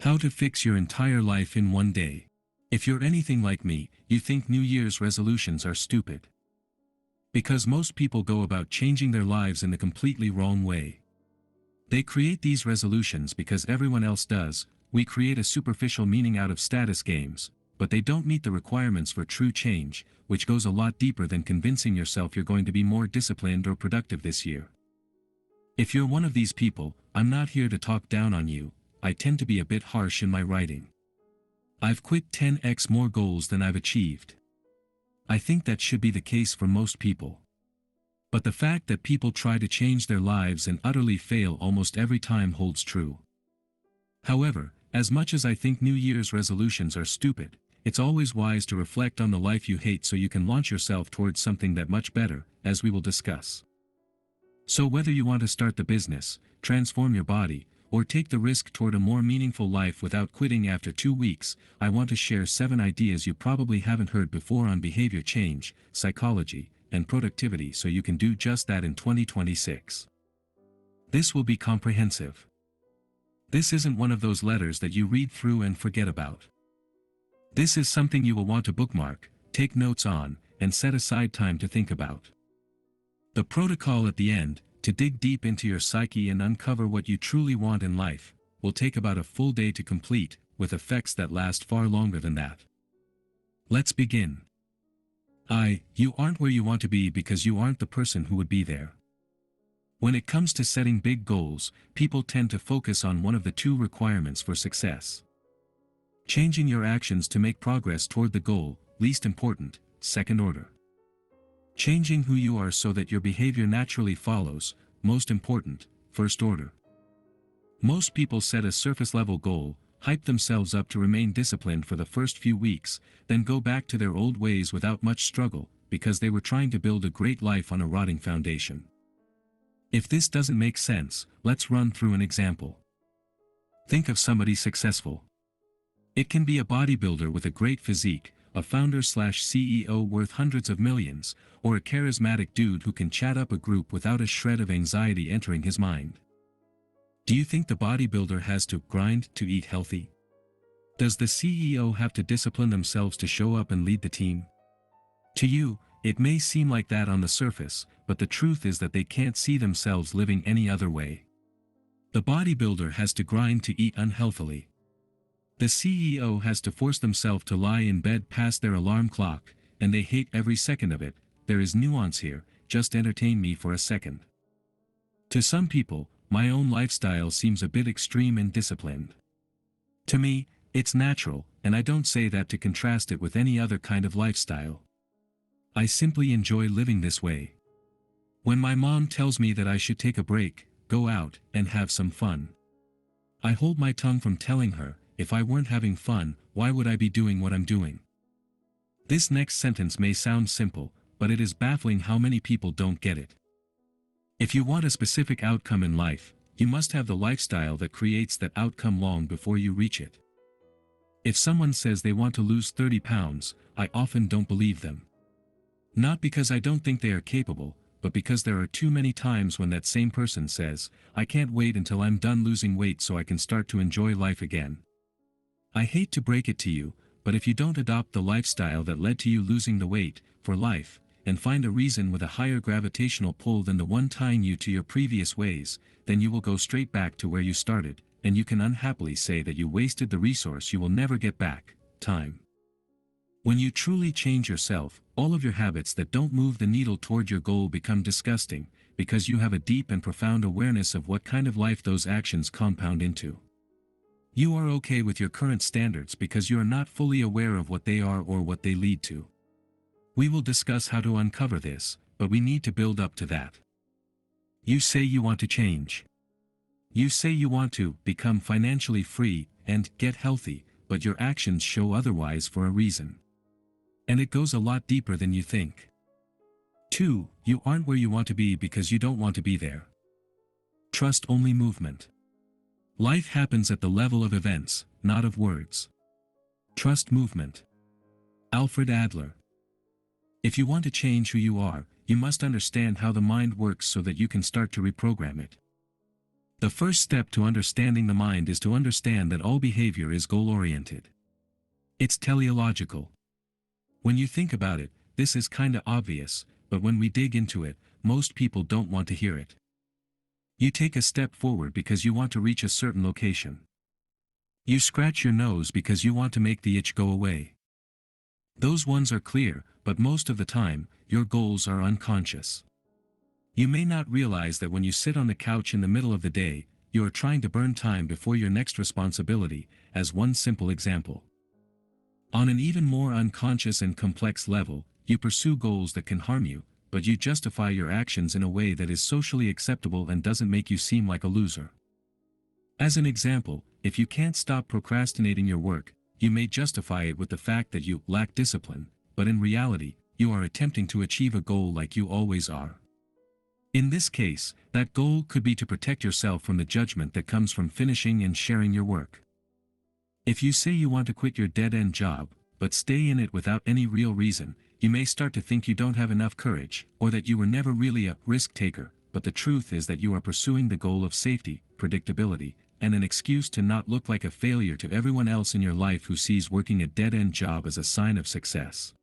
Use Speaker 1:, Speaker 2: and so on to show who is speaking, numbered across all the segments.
Speaker 1: How to fix your entire life in one day. If you're anything like me, you think New Year's resolutions are stupid. Because most people go about changing their lives in the completely wrong way. They create these resolutions because everyone else does. We create a superficial meaning out of status games, but they don't meet the requirements for true change, which goes a lot deeper than convincing yourself you're going to be more disciplined or productive this year. If you're one of these people, I'm not here to talk down on you. I tend to be a bit harsh in my writing. I've quit 10x more goals than I've achieved. I think that should be the case for most people. But the fact that people try to change their lives and utterly fail almost every time holds true. However, as much as I think New Year's resolutions are stupid, it's always wise to reflect on the life you hate so you can launch yourself towards something that much better, as we will discuss. So whether you want to start the business, transform your body, or take the risk toward a more meaningful life without quitting after 2 weeks, I want to share 7 ideas you probably haven't heard before on behavior change, psychology, and productivity so you can do just that in 2026. This will be comprehensive. This isn't one of those letters that you read through and forget about. This is something you will want to bookmark, take notes on, and set aside time to think about. The protocol at the end, to dig deep into your psyche and uncover what you truly want in life, will take about a full day to complete, with effects that last far longer than that. Let's begin. You aren't where you want to be because you aren't the person who would be there. When it comes to setting big goals, people tend to focus on one of the 2 requirements for success. Changing your actions to make progress toward the goal, least important, second order. Changing who you are so that your behavior naturally follows, most important, first order. Most people set a surface-level goal, hype themselves up to remain disciplined for the first few weeks, then go back to their old ways without much struggle, because they were trying to build a great life on a rotting foundation. If this doesn't make sense, let's run through an example. Think of somebody successful. It can be a bodybuilder with a great physique, a founder/CEO worth hundreds of millions, or a charismatic dude who can chat up a group without a shred of anxiety entering his mind. Do you think the bodybuilder has to grind to eat healthy? Does the CEO have to discipline themselves to show up and lead the team? To you, it may seem like that on the surface, but the truth is that they can't see themselves living any other way. The bodybuilder has to grind to eat unhealthily. The CEO has to force themselves to lie in bed past their alarm clock, and they hate every second of it. There is nuance here, just entertain me for a second. To some people, my own lifestyle seems a bit extreme and disciplined. To me, it's natural, and I don't say that to contrast it with any other kind of lifestyle. I simply enjoy living this way. When my mom tells me that I should take a break, go out, and have some fun, I hold my tongue from telling her, if I weren't having fun, why would I be doing what I'm doing? This next sentence may sound simple, but it is baffling how many people don't get it. If you want a specific outcome in life, you must have the lifestyle that creates that outcome long before you reach it. If someone says they want to lose 30 pounds, I often don't believe them. Not because I don't think they are capable, but because there are too many times when that same person says, I can't wait until I'm done losing weight so I can start to enjoy life again. I hate to break it to you, but if you don't adopt the lifestyle that led to you losing the weight, for life, and find a reason with a higher gravitational pull than the one tying you to your previous ways, then you will go straight back to where you started, and you can unhappily say that you wasted the resource you will never get back, time. When you truly change yourself, all of your habits that don't move the needle toward your goal become disgusting, because you have a deep and profound awareness of what kind of life those actions compound into. You are okay with your current standards because you are not fully aware of what they are or what they lead to. We will discuss how to uncover this, but we need to build up to that. You say you want to change. You say you want to become financially free and get healthy, but your actions show otherwise for a reason. And it goes a lot deeper than you think. 2. You aren't where you want to be because you don't want to be there. Trust only movement. Life happens at the level of events, not of words. Trust movement. Alfred Adler. If you want to change who you are, you must understand how the mind works so that you can start to reprogram it. The first step to understanding the mind is to understand that all behavior is goal-oriented. It's teleological. When you think about it, this is kinda obvious, but when we dig into it, most people don't want to hear it. You take a step forward because you want to reach a certain location. You scratch your nose because you want to make the itch go away. Those ones are clear, but most of the time, your goals are unconscious. You may not realize that when you sit on the couch in the middle of the day, you are trying to burn time before your next responsibility, as one simple example. On an even more unconscious and complex level, you pursue goals that can harm you, but you justify your actions in a way that is socially acceptable and doesn't make you seem like a loser. As an example, if you can't stop procrastinating your work, you may justify it with the fact that you lack discipline, but in reality, you are attempting to achieve a goal like you always are. In this case, that goal could be to protect yourself from the judgment that comes from finishing and sharing your work. If you say you want to quit your dead-end job, but stay in it without any real reason, you may start to think you don't have enough courage, or that you were never really a risk taker, but the truth is that you are pursuing the goal of safety, predictability, and an excuse to not look like a failure to everyone else in your life who sees working a dead-end job as a sign of success.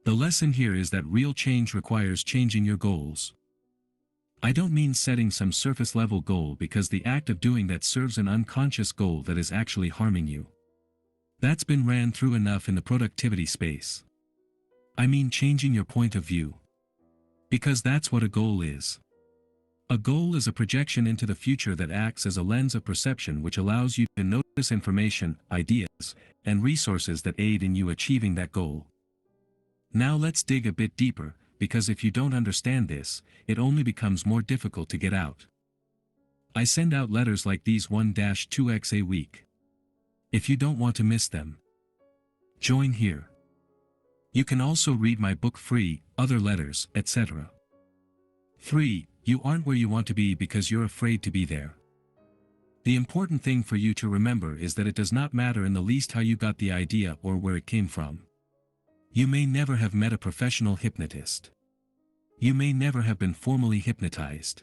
Speaker 1: The lesson here is that real change requires changing your goals. I don't mean setting some surface-level goal, because the act of doing that serves an unconscious goal that is actually harming you. That's been ran through enough in the productivity space. I mean changing your point of view. Because that's what a goal is. A goal is a projection into the future that acts as a lens of perception which allows you to notice information, ideas, and resources that aid in you achieving that goal. Now let's dig a bit deeper, because if you don't understand this, it only becomes more difficult to get out. I send out letters like these 1-2x a week. If you don't want to miss them, join here. You can also read my book free, other letters, etc. 3. You aren't where you want to be because you're afraid to be there. The important thing for you to remember is that it does not matter in the least how you got the idea or where it came from. You may never have met a professional hypnotist. You may never have been formally hypnotized.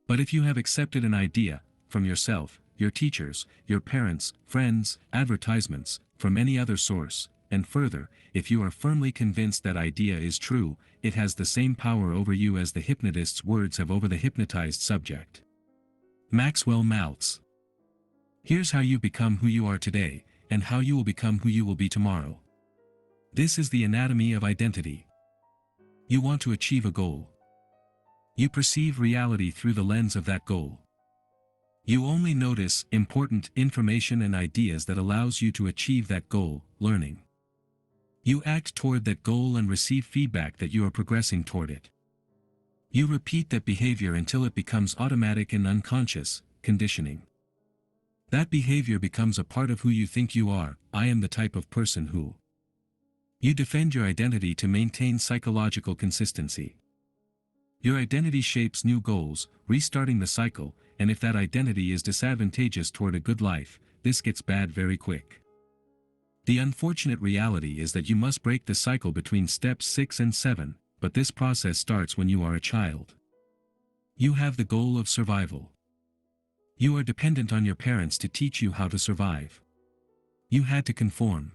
Speaker 1: But if you have accepted an idea, from yourself, your teachers, your parents, friends, advertisements, from any other source, and further, if you are firmly convinced that idea is true, it has the same power over you as the hypnotist's words have over the hypnotized subject. Maxwell Maltz. Here's how you become who you are today, and how you will become who you will be tomorrow. This is the anatomy of identity. You want to achieve a goal. You perceive reality through the lens of that goal. You only notice important information and ideas that allows you to achieve that goal, learning. You act toward that goal and receive feedback that you are progressing toward it. You repeat that behavior until it becomes automatic and unconscious, conditioning. That behavior becomes a part of who you think you are. I am the type of person who. You defend your identity to maintain psychological consistency. Your identity shapes new goals, restarting the cycle, and if that identity is disadvantageous toward a good life, this gets bad very quick. The unfortunate reality is that you must break the cycle between steps 6 and 7, but this process starts when you are a child. You have the goal of survival. You are dependent on your parents to teach you how to survive. You had to conform.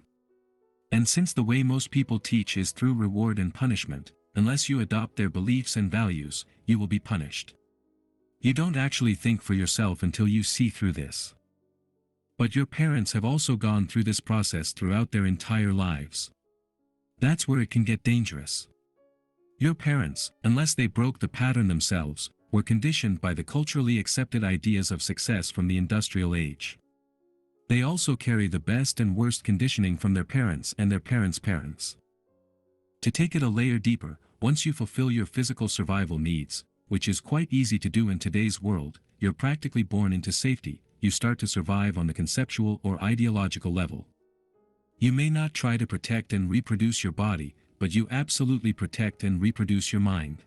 Speaker 1: And since the way most people teach is through reward and punishment, unless you adopt their beliefs and values, you will be punished. You don't actually think for yourself until you see through this. But your parents have also gone through this process throughout their entire lives. That's where it can get dangerous. Your parents, unless they broke the pattern themselves, were conditioned by the culturally accepted ideas of success from the industrial age. They also carry the best and worst conditioning from their parents and their parents' parents. To take it a layer deeper, once you fulfill your physical survival needs, which is quite easy to do in today's world, you're practically born into safety. You start to survive on the conceptual or ideological level. You may not try to protect and reproduce your body, but you absolutely protect and reproduce your mind.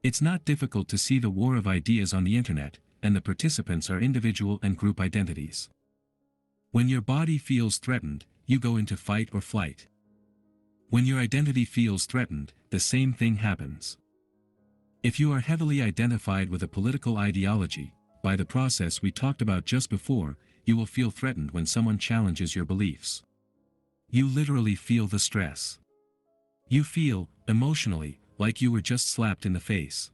Speaker 1: It's not difficult to see the war of ideas on the internet, and the participants are individual and group identities. When your body feels threatened, you go into fight or flight. When your identity feels threatened, the same thing happens. If you are heavily identified with a political ideology, by the process we talked about just before, you will feel threatened when someone challenges your beliefs. You literally feel the stress. You feel, emotionally, like you were just slapped in the face.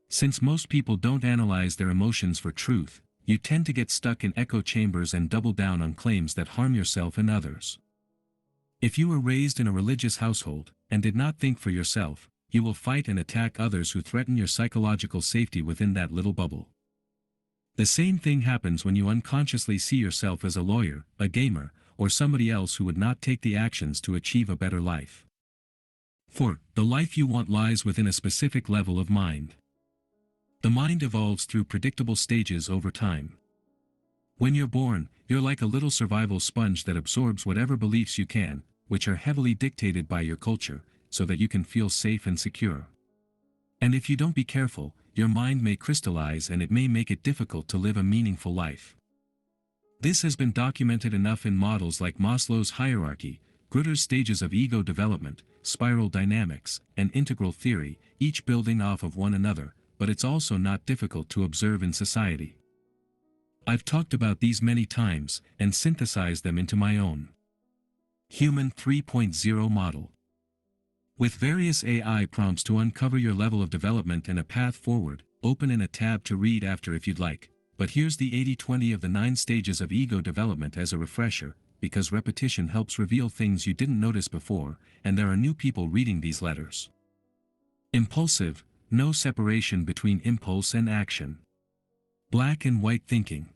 Speaker 1: Since most people don't analyze their emotions for truth, you tend to get stuck in echo chambers and double down on claims that harm yourself and others. If you were raised in a religious household, and did not think for yourself, you will fight and attack others who threaten your psychological safety within that little bubble. The same thing happens when you unconsciously see yourself as a lawyer, a gamer, or somebody else who would not take the actions to achieve a better life. For, the life you want lies within a specific level of mind. The mind evolves through predictable stages over time. When you're born, you're like a little survival sponge that absorbs whatever beliefs you can, which are heavily dictated by your culture, so that you can feel safe and secure. And if you don't be careful, your mind may crystallize and it may make it difficult to live a meaningful life. This has been documented enough in models like Maslow's hierarchy, Grutter's stages of ego development, spiral dynamics, and integral theory, each building off of one another, but it's also not difficult to observe in society. I've talked about these many times, and synthesized them into my own Human 3.0 model. With various AI prompts to uncover your level of development and a path forward, open in a tab to read after if you'd like, but here's the 80-20 of the 9 stages of ego development as a refresher, because repetition helps reveal things you didn't notice before, and there are new people reading these letters. Impulsive, no separation between impulse and action. Black and white thinking.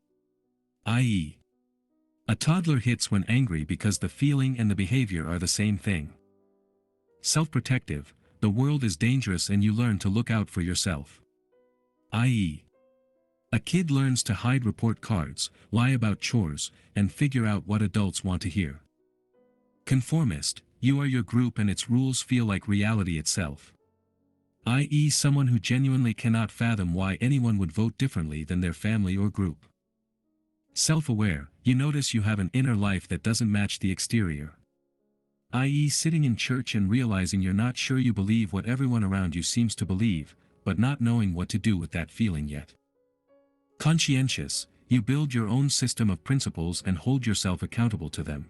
Speaker 1: I.e., a toddler hits when angry because the feeling and the behavior are the same thing. Self-protective, the world is dangerous and you learn to look out for yourself. I.e., a kid learns to hide report cards, lie about chores, and figure out what adults want to hear. Conformist, you are your group and its rules feel like reality itself. I.e., someone who genuinely cannot fathom why anyone would vote differently than their family or group. Self-aware, you notice you have an inner life that doesn't match the exterior. I.e., sitting in church and realizing you're not sure you believe what everyone around you seems to believe, but not knowing what to do with that feeling yet. Conscientious, you build your own system of principles and hold yourself accountable to them.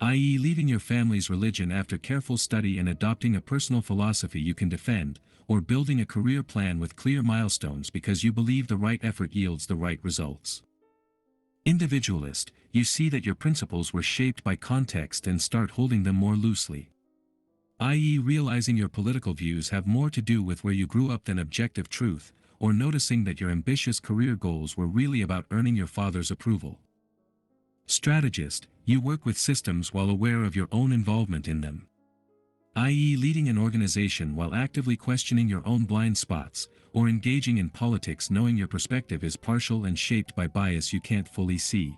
Speaker 1: I.e., leaving your family's religion after careful study and adopting a personal philosophy you can defend, or building a career plan with clear milestones because you believe the right effort yields the right results. Individualist, you see that your principles were shaped by context and start holding them more loosely. I.e., realizing your political views have more to do with where you grew up than objective truth, or noticing that your ambitious career goals were really about earning your father's approval. Strategist, you work with systems while aware of your own involvement in them. I.e., leading an organization while actively questioning your own blind spots, or engaging in politics knowing your perspective is partial and shaped by bias you can't fully see.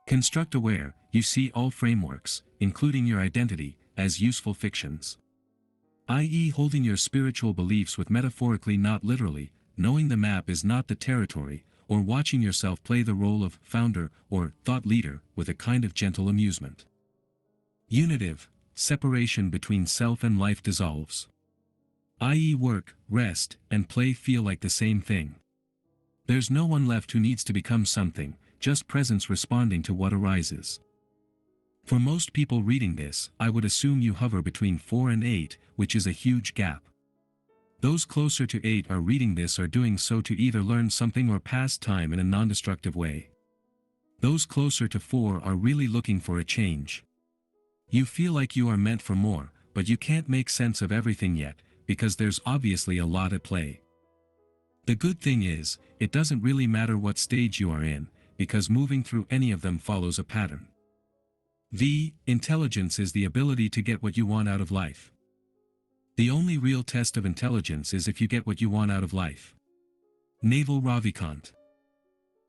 Speaker 1: Construct-aware, you see all frameworks, including your identity, as useful fictions. I.e., holding your spiritual beliefs with metaphorically not literally, knowing the map is not the territory, or watching yourself play the role of founder or thought leader with a kind of gentle amusement. Unitive, separation between self and life dissolves. I.e., work, rest, and play feel like the same thing. There's no one left who needs to become something, just presence responding to what arises. For most people reading this, I would assume you hover between 4 and 8, which is a huge gap. Those closer to 8 are reading this are doing so to either learn something or pass time in a non-destructive way. Those closer to 4 are really looking for a change. You feel like you are meant for more, but you can't make sense of everything yet, because there's obviously a lot at play. The good thing is, it doesn't really matter what stage you are in, because moving through any of them follows a pattern. Intelligence is the ability to get what you want out of life. The only real test of intelligence is if you get what you want out of life. Naval Ravikant.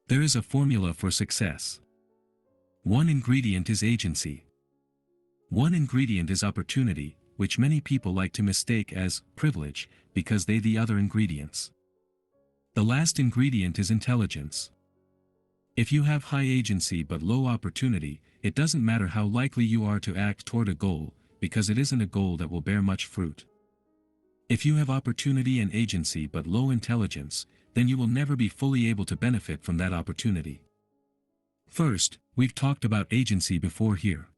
Speaker 1: There is a formula for success. One ingredient is agency. One ingredient is opportunity, which many people like to mistake as privilege, because they're the other ingredients. The last ingredient is intelligence. If you have high agency but low opportunity, it doesn't matter how likely you are to act toward a goal, because it isn't a goal that will bear much fruit. If you have opportunity and agency but low intelligence, then you will never be fully able to benefit from that opportunity. First, we've talked about agency before here.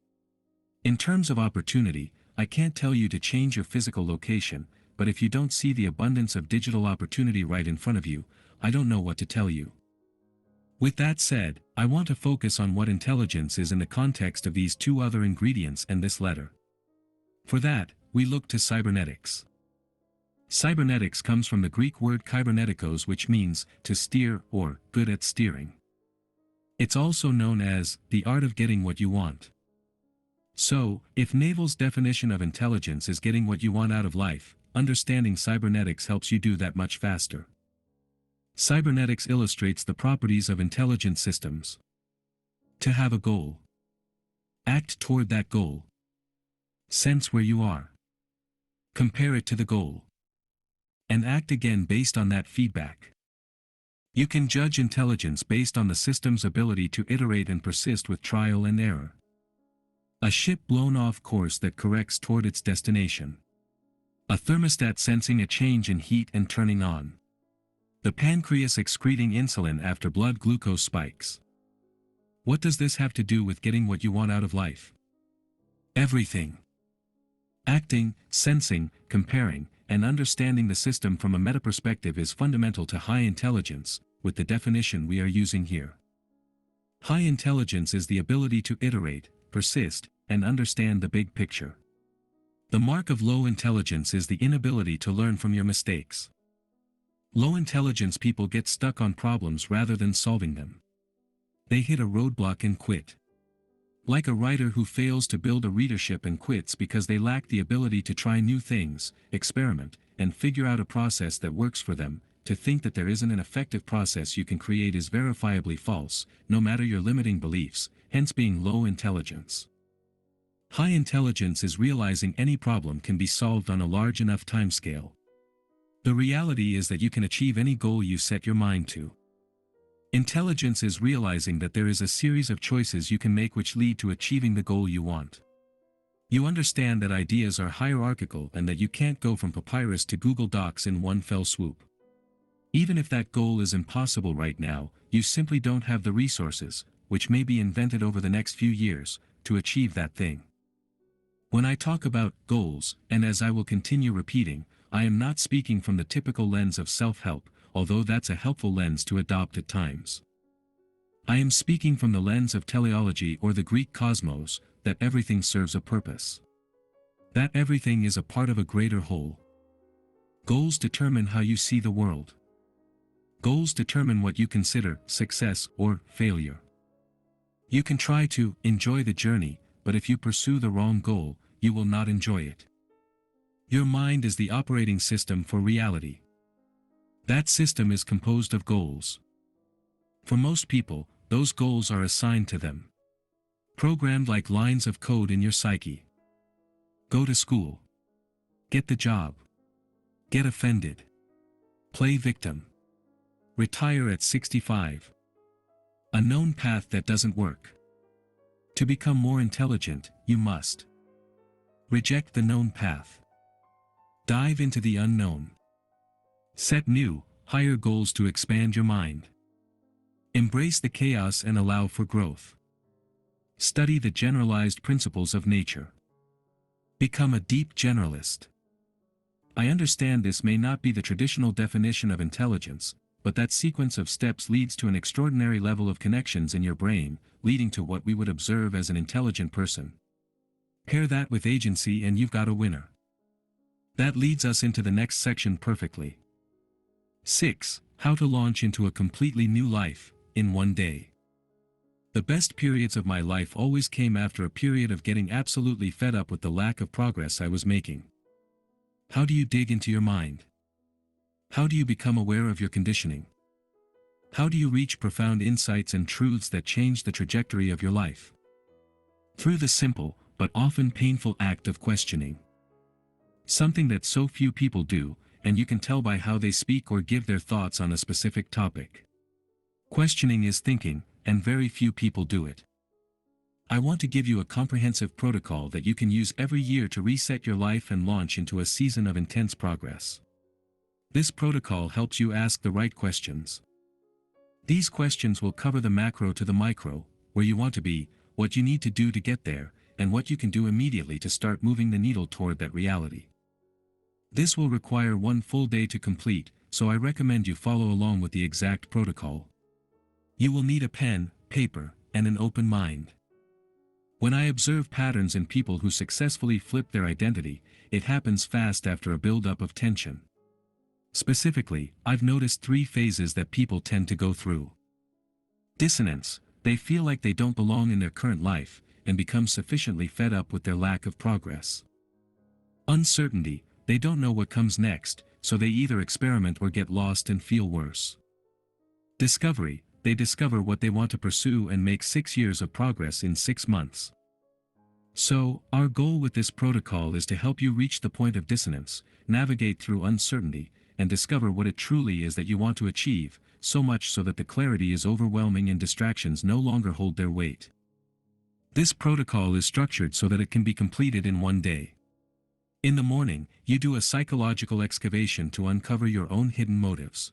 Speaker 1: In terms of opportunity, I can't tell you to change your physical location, but if you don't see the abundance of digital opportunity right in front of you, I don't know what to tell you. With that said, I want to focus on what intelligence is in the context of these two other ingredients and this letter. For that, we look to cybernetics. Cybernetics comes from the Greek word kybernetikos, which means to steer or good at steering. It's also known as the art of getting what you want. So, if Naval's definition of intelligence is getting what you want out of life, understanding cybernetics helps you do that much faster. Cybernetics illustrates the properties of intelligent systems. To have a goal. Act toward that goal. Sense where you are. Compare it to the goal. And act again based on that feedback. You can judge intelligence based on the system's ability to iterate and persist with trial and error. A ship blown off course that corrects toward its destination. A thermostat sensing a change in heat and turning on. The pancreas excreting insulin after blood glucose spikes. What does this have to do with getting what you want out of life? Everything. Acting, sensing, comparing, and understanding the system from a meta perspective is fundamental to high intelligence, with the definition we are using here. High intelligence is the ability to iterate, persist, and understand the big picture. The mark of low intelligence is the inability to learn from your mistakes. Low intelligence people get stuck on problems rather than solving them. They hit a roadblock and quit. Like a writer who fails to build a readership and quits because they lack the ability to try new things, experiment, and figure out a process that works for them. To think that there isn't an effective process you can create is verifiably false, no matter your limiting beliefs, hence being low intelligence. High intelligence is realizing any problem can be solved on a large enough timescale. The reality is that you can achieve any goal you set your mind to. Intelligence is realizing that there is a series of choices you can make which lead to achieving the goal you want. You understand that ideas are hierarchical and that you can't go from Papyrus to Google Docs in one fell swoop. Even if that goal is impossible right now, you simply don't have the resources, which may be invented over the next few years, to achieve that thing. When I talk about goals, and as I will continue repeating, I am not speaking from the typical lens of self-help, although that's a helpful lens to adopt at times. I am speaking from the lens of teleology or the Greek cosmos, that everything serves a purpose. That everything is a part of a greater whole. Goals determine how you see the world. Goals determine what you consider success or failure. You can try to enjoy the journey, but if you pursue the wrong goal, you will not enjoy it. Your mind is the operating system for reality. That system is composed of goals. For most people, those goals are assigned to them. Programmed like lines of code in your psyche. Go to school. Get the job. Get offended. Play victim. Retire at 65. A known path that doesn't work. To become more intelligent, you must reject the known path. Dive into the unknown. Set new, higher goals to expand your mind. Embrace the chaos and allow for growth. Study the generalized principles of nature. Become a deep generalist. I understand this may not be the traditional definition of intelligence, but that sequence of steps leads to an extraordinary level of connections in your brain, leading to what we would observe as an intelligent person. Pair that with agency and you've got a winner. That leads us into the next section perfectly. 6. How to launch into a completely new life, in one day. The best periods of my life always came after a period of getting absolutely fed up with the lack of progress I was making. How do you dig into your mind? How do you become aware of your conditioning? How do you reach profound insights and truths that change the trajectory of your life? Through the simple, but often painful act of questioning. Something that so few people do, and you can tell by how they speak or give their thoughts on a specific topic. Questioning is thinking, and very few people do it. I want to give you a comprehensive protocol that you can use every year to reset your life and launch into a season of intense progress. This protocol helps you ask the right questions. These questions will cover the macro to the micro, where you want to be, what you need to do to get there, and what you can do immediately to start moving the needle toward that reality. This will require one full day to complete, so I recommend you follow along with the exact protocol. You will need a pen, paper, and an open mind. When I observe patterns in people who successfully flip their identity, it happens fast after a build-up of tension. Specifically, I've noticed 3 phases that people tend to go through. Dissonance: they feel like they don't belong in their current life, and become sufficiently fed up with their lack of progress. Uncertainty: they don't know what comes next, so they either experiment or get lost and feel worse. Discovery: they discover what they want to pursue and make 6 years of progress in 6 months. So, our goal with this protocol is to help you reach the point of dissonance, navigate through uncertainty, and discover what it truly is that you want to achieve, so much so that the clarity is overwhelming and distractions no longer hold their weight. This protocol is structured so that it can be completed in one day. In the morning, you do a psychological excavation to uncover your own hidden motives.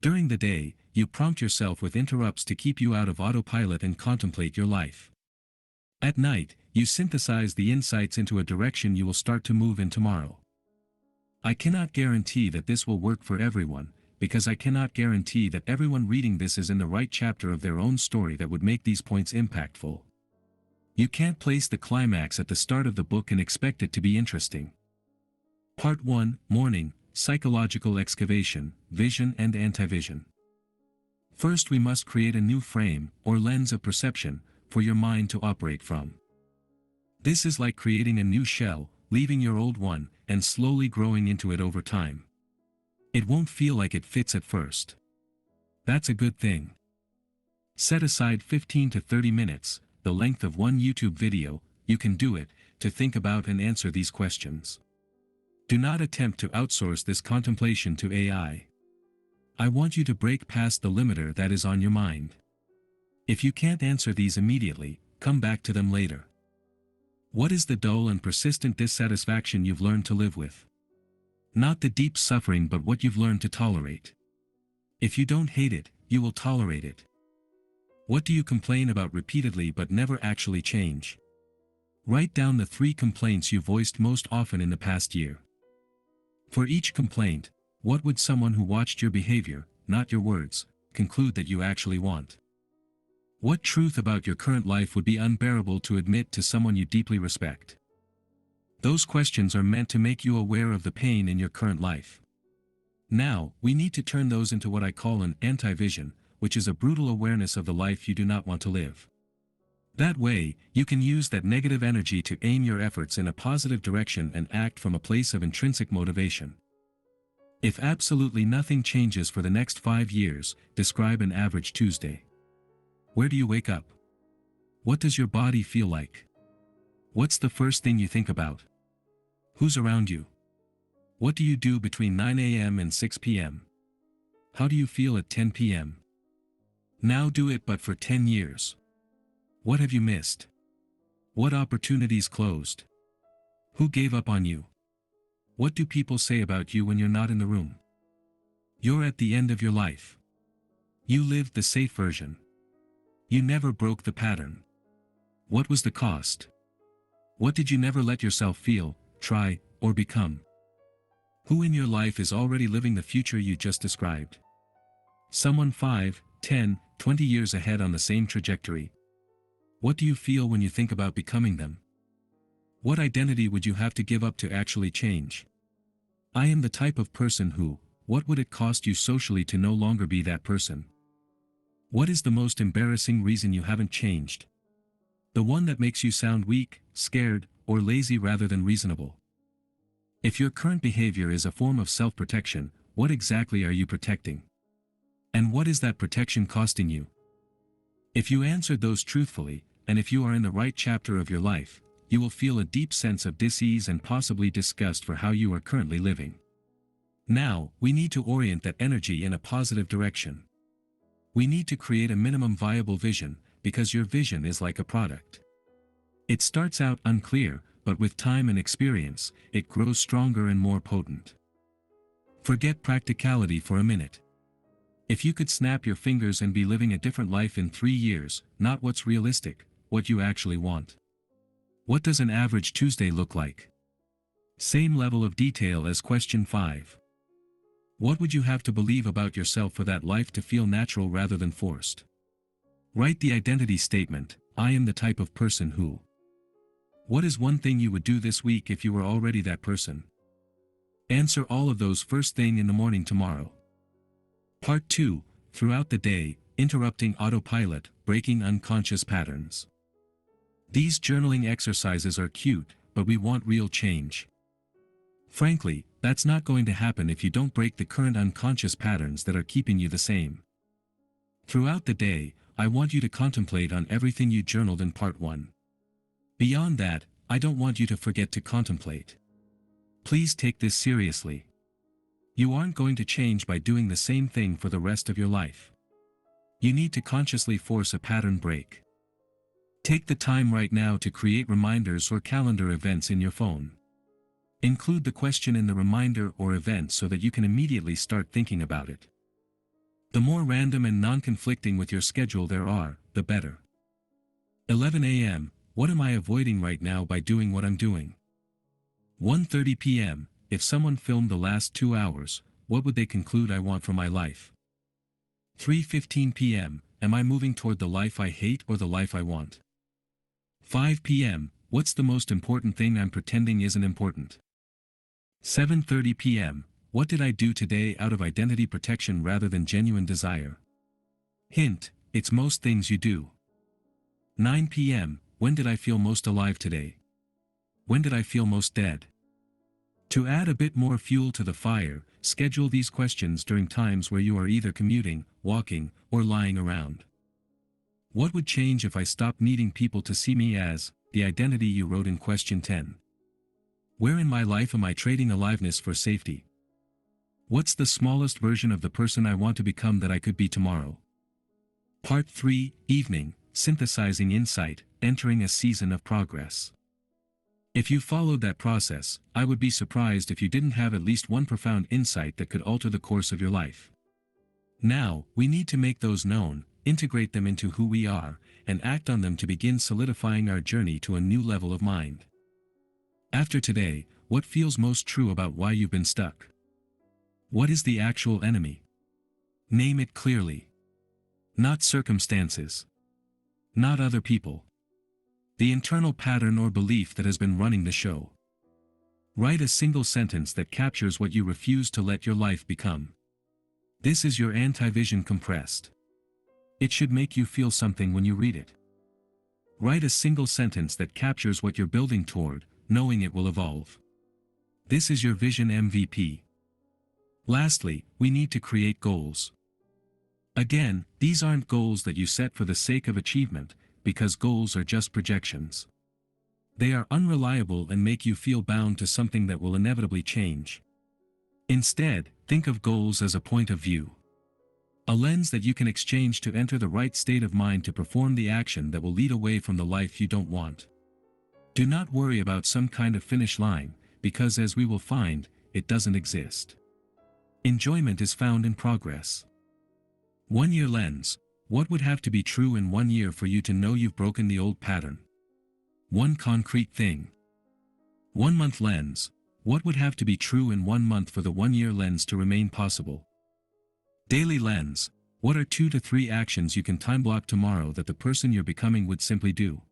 Speaker 1: During the day, you prompt yourself with interrupts to keep you out of autopilot and contemplate your life. At night, you synthesize the insights into a direction you will start to move in tomorrow. I cannot guarantee that this will work for everyone, because I cannot guarantee that everyone reading this is in the right chapter of their own story that would make these points impactful. You can't place the climax at the start of the book and expect it to be interesting. Part 1, Morning, Psychological Excavation, Vision and Antivision. First, we must create a new frame, or lens of perception, for your mind to operate from. This is like creating a new shell, leaving your old one, and slowly growing into it over time. It won't feel like it fits at first. That's a good thing. Set aside 15 to 30 minutes, the length of one YouTube video, you can do it, to think about and answer these questions. Do not attempt to outsource this contemplation to AI. I want you to break past the limiter that is on your mind. If you can't answer these immediately, come back to them later. What is the dull and persistent dissatisfaction you've learned to live with? Not the deep suffering, but what you've learned to tolerate. If you don't hate it, you will tolerate it. What do you complain about repeatedly but never actually change? Write down the 3 complaints you voiced most often in the past year. For each complaint, what would someone who watched your behavior, not your words, conclude that you actually want? What truth about your current life would be unbearable to admit to someone you deeply respect? Those questions are meant to make you aware of the pain in your current life. Now, we need to turn those into what I call an anti-vision, which is a brutal awareness of the life you do not want to live. That way, you can use that negative energy to aim your efforts in a positive direction and act from a place of intrinsic motivation. If absolutely nothing changes for the next 5 years, describe an average Tuesday. Where do you wake up? What does your body feel like? What's the first thing you think about? Who's around you? What do you do between 9 a.m. and 6 p.m.? How do you feel at 10 p.m.? Now do it, but for 10 years. What have you missed? What opportunities closed? Who gave up on you? What do people say about you when you're not in the room? You're at the end of your life. You lived the safe version. You never broke the pattern. What was the cost? What did you never let yourself feel, try, or become? Who in your life is already living the future you just described? Someone 5, 10, 20 years ahead on the same trajectory. What do you feel when you think about becoming them? What identity would you have to give up to actually change? I am the type of person who, what would it cost you socially to no longer be that person? What is the most embarrassing reason you haven't changed? The one that makes you sound weak, scared, or lazy rather than reasonable. If your current behavior is a form of self-protection, what exactly are you protecting? And what is that protection costing you? If you answered those truthfully, and if you are in the right chapter of your life, you will feel a deep sense of dis-ease and possibly disgust for how you are currently living. Now, we need to orient that energy in a positive direction. We need to create a minimum viable vision, because your vision is like a product. It starts out unclear, but with time and experience, it grows stronger and more potent. Forget practicality for a minute. If you could snap your fingers and be living a different life in 3 years, not what's realistic, what you actually want. What does an average Tuesday look like? Same level of detail as question 5. What would you have to believe about yourself for that life to feel natural rather than forced? Write the identity statement, I am the type of person who. What is one thing you would do this week if you were already that person? Answer all of those first thing in the morning tomorrow. Part 2, throughout the day, interrupting autopilot, breaking unconscious patterns. These journaling exercises are cute, but we want real change. Frankly, that's not going to happen if you don't break the current unconscious patterns that are keeping you the same. Throughout the day, I want you to contemplate on everything you journaled in part 1. Beyond that, I don't want you to forget to contemplate. Please take this seriously. You aren't going to change by doing the same thing for the rest of your life. You need to consciously force a pattern break. Take the time right now to create reminders or calendar events in your phone. Include the question in the reminder or event so that you can immediately start thinking about it. The more random and non-conflicting with your schedule there are, the better. 11 a.m. What am I avoiding right now by doing what I'm doing? 1:30 p.m. If someone filmed the last 2 hours, what would they conclude I want from my life? 3:15 p.m. Am I moving toward the life I hate or the life I want? 5 p.m. What's the most important thing I'm pretending isn't important? 7:30 p.m. What did I do today out of identity protection rather than genuine desire? Hint, it's most things you do. 9 p.m. When did I feel most alive today? When did I feel most dead? To add a bit more fuel to the fire, schedule these questions during times where you are either commuting, walking, or lying around. What would change if I stopped needing people to see me as the identity you wrote in question 10? Where in my life am I trading aliveness for safety? What's the smallest version of the person I want to become that I could be tomorrow? Part 3, Evening, Synthesizing Insight, Entering a Season of Progress. If you followed that process, I would be surprised if you didn't have at least one profound insight that could alter the course of your life. Now, we need to make those known, integrate them into who we are, and act on them to begin solidifying our journey to a new level of mind. After today, what feels most true about why you've been stuck? What is the actual enemy? Name it clearly. Not circumstances. Not other people. The internal pattern or belief that has been running the show. Write a single sentence that captures what you refuse to let your life become. This is your anti-vision compressed. It should make you feel something when you read it. Write a single sentence that captures what you're building toward, knowing it will evolve. This is your vision MVP. Lastly, we need to create goals. Again, these aren't goals that you set for the sake of achievement, because goals are just projections. They are unreliable and make you feel bound to something that will inevitably change. Instead, think of goals as a point of view. A lens that you can exchange to enter the right state of mind to perform the action that will lead away from the life you don't want. Do not worry about some kind of finish line, because as we will find, it doesn't exist. Enjoyment is found in progress. 1 year lens. What would have to be true in 1 year for you to know you've broken the old pattern? One concrete thing. 1 month lens. What would have to be true in 1 month for the 1 year lens to remain possible? Daily lens. What are 2 to 3 actions you can time block tomorrow that the person you're becoming would simply do?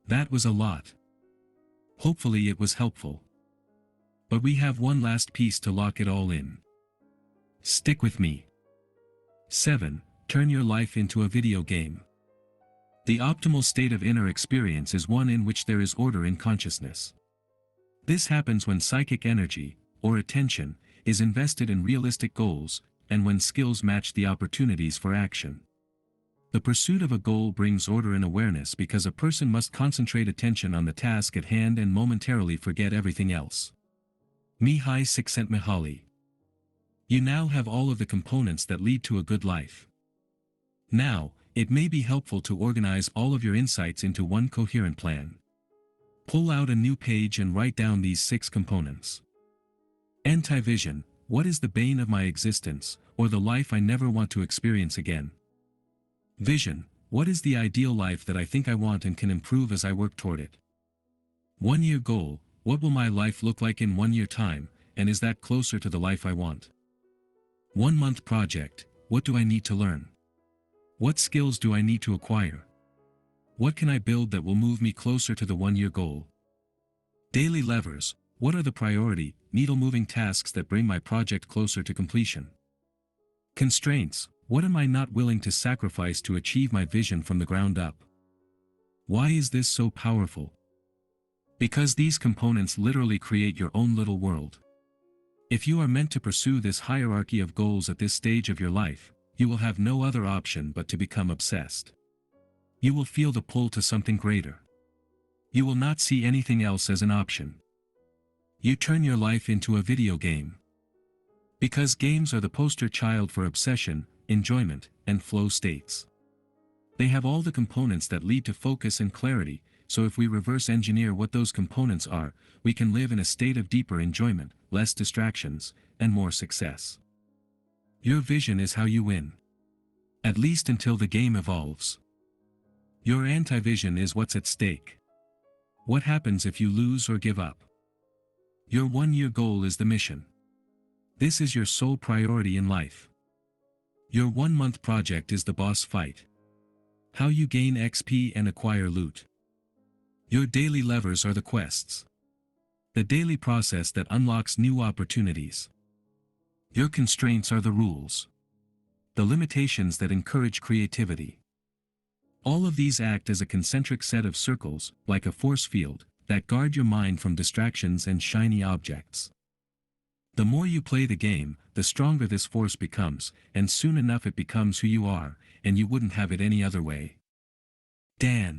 Speaker 1: That was a lot. Hopefully it was helpful. But we have one last piece to lock it all in. Stick with me. 7. Turn your life into a video game. The optimal state of inner experience is one in which there is order in consciousness. This happens when psychic energy, or attention, is invested in realistic goals, and when skills match the opportunities for action. The pursuit of a goal brings order and awareness because a person must concentrate attention on the task at hand and momentarily forget everything else. Mihai Csikszentmihalyi. You now have all of the components that lead to a good life. Now, it may be helpful to organize all of your insights into one coherent plan. Pull out a new page and write down these 6 components. Anti-vision. what is the bane of my existence, or the life I never want to experience again? Vision, what is the ideal life that I think I want and can improve as I work toward it? 1-year goal, what will my life look like in 1 year time, and is that closer to the life I want? 1-month project, what do I need to learn? What skills do I need to acquire? What can I build that will move me closer to the 1-year goal? Daily levers, what are the priority, needle-moving tasks that bring my project closer to completion? Constraints, what am I not willing to sacrifice to achieve my vision from the ground up? Why is this so powerful? Because these components literally create your own little world. If you are meant to pursue this hierarchy of goals at this stage of your life, you will have no other option but to become obsessed. You will feel the pull to something greater. You will not see anything else as an option. You turn your life into a video game. Because games are the poster child for obsession, enjoyment, and flow states. They have all the components that lead to focus and clarity, so if we reverse engineer what those components are, we can live in a state of deeper enjoyment, less distractions, and more success. Your vision is how you win. At least until the game evolves. Your anti-vision is what's at stake. What happens if you lose or give up? Your 1-year goal is the mission. This is your sole priority in life. Your 1-month project is the boss fight. How you gain XP and acquire loot. Your daily levers are the quests. The daily process that unlocks new opportunities. Your constraints are the rules. The limitations that encourage creativity. All of these act as a concentric set of circles, like a force field, that guard your mind from distractions and shiny objects. The more you play the game, the stronger this force becomes, and soon enough it becomes who you are, and you wouldn't have it any other way. Dan.